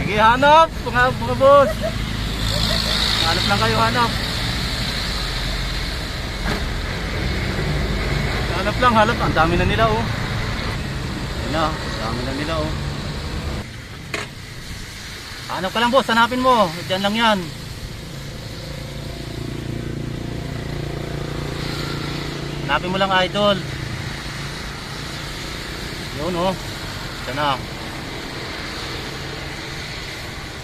Sige, hanap mga boss. Hanap lang kayo, hanap. Hanap lang, hanap. Ang dami na nila oh. Ayun na, ang dami na nila oh. Hanap ka lang boss, hanapin mo. Diyan lang yan. Hanapin mo lang idol. Yun oh. Diyan na.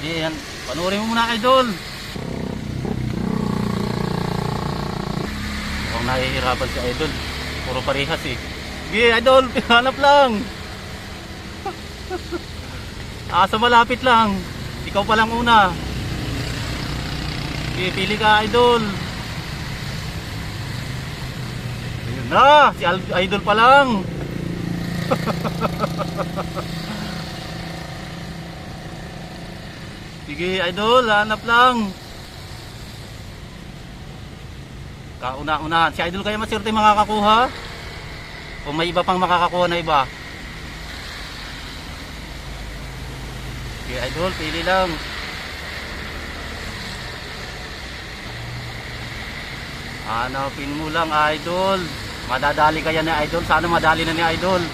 Yan, panuorin mo muna idol. Mukhang nahihirapan si idol. Puro parehas eh. Sige idol, hanap lang. Asa malapit lang. Ikaw pa lang una. Sige, pili ka idol. Ayun na, si idol pa lang. Sige idol, hanap lang. Kauna-unahan. Si idol kaya maswerte makakakuha? O may iba pang makakakuha na iba? Sige idol, pili lang. Hanapin mo lang idol. Madadali kaya ni idol. Sana madali na ni idol.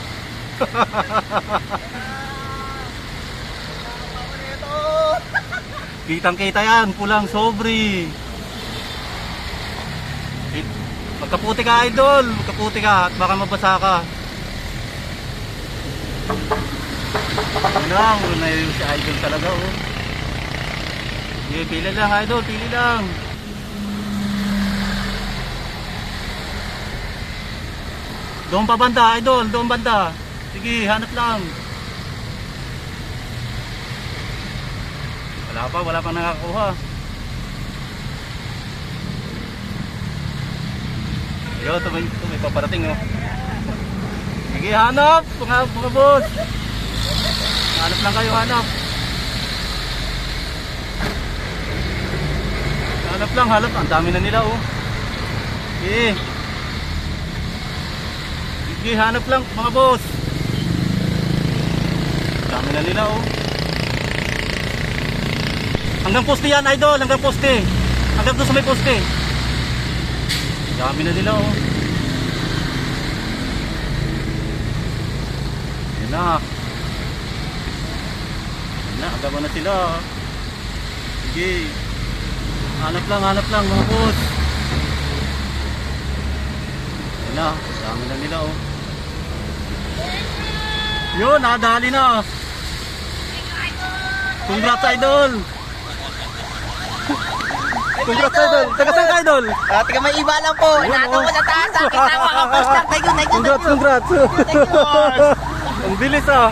Kitang kita yan, pulang sobri. Magkaputi ka idol, magkaputi ka at baka mabasa ka. Ano na yung si idol talaga oh. Sige, pili lang idol, pili lang. Doon pa banda idol, doon banda. Sige, hanap lang. Wala pang nakakuha. Ayun, ito may paparating oh. Sige, hanap mga boss. Hanap lang kayo, hanap. Hanap lang, hanap. Ang dami na nila oh. Sige. Sige, hanap lang mga boss. Ang dami na nila oh. Hanggang poste yan idol, hanggang poste. Hanggang doon sa may poste. Dami na nila oh. Yan na. Yan na, agama na sila. Sige. Hanap lang mga boss. Yan na, dami na nila oh. Yun, nakadali na. Congrats idol. Congrats idol. Taga saan ka idol? Taga may iba lang po. Inato ko sa taas. Kita mo ako first time. Thank you. Congrats. Ang bilis ah.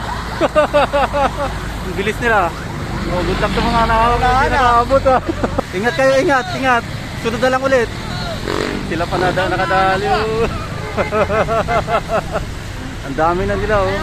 Ang bilis nila. Oh, good luck sa mga nakaabot ah. Ingat kayo, ingat. Sunod na lang ulit. Sila pa nakadali oh. Ang dami na nila oh.